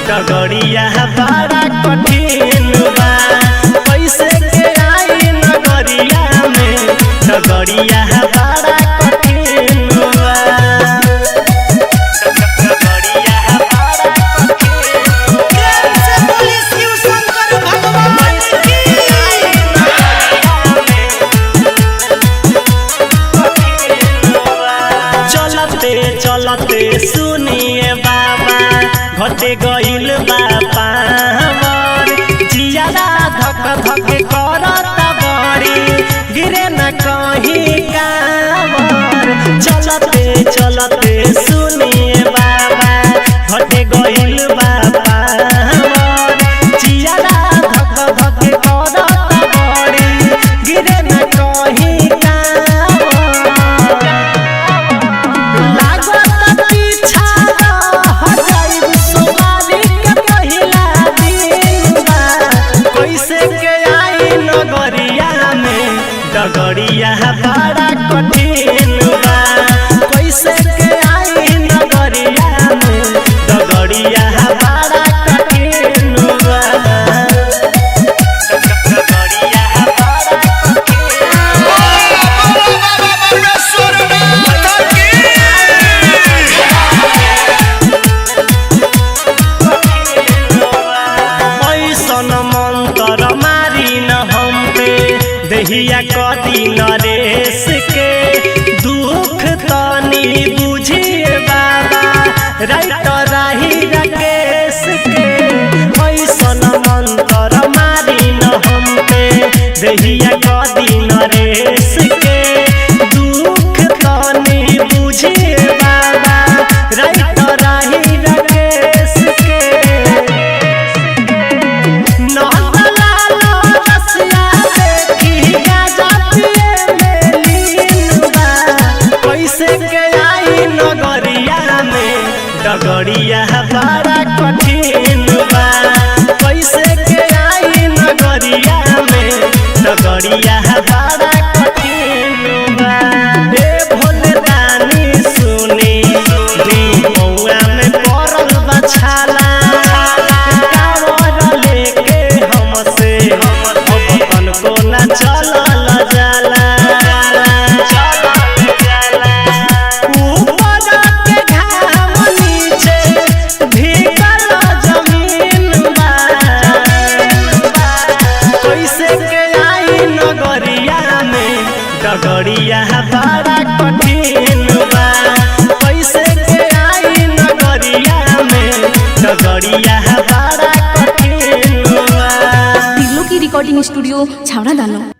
डगरिया बड़ा कठिन बा कैसे के आई नगरिया में डगरिया बड़ा कठिन बा। चलते सुनिए बाबा घटे गइल बापा जियादा धक धक करता बड़ी गिरे न कहीं कांवर। चलते सुनिए बाबा घटे गइल बापा जियादा धक धक करता बड़ी गिरे न कहीं डगरिया बड़ा कठिन बा कैसे के आई नगरिया में डगरिया बड़ा कठिन बा। ऐसन मंत्र मारी न हम पे दहिया कदी नरेश के दुख तनी बुझिए बाबा राइट राही राकेश के। ऐसन मंत्र मारी न हम पे दहिया कदी नरेश के दुख तनी बुझिए बाबा राइट राही राकेश के। डगरिया बड़ा कठिन बा कैसे के आई नगरिया में डगरिया बड़ा कठिन बा। हे भोले दानी सुनी मौआ में पड़ल बा छाला कांवर लेके हमसे अब तनको न चलल जाला। डगरिया बड़ा कठिन बा कैसे के आई नगरिया में डगरिया बड़ा कठिन बा। की रिकॉर्डिंग स्टूडियो छावड़ा दानो।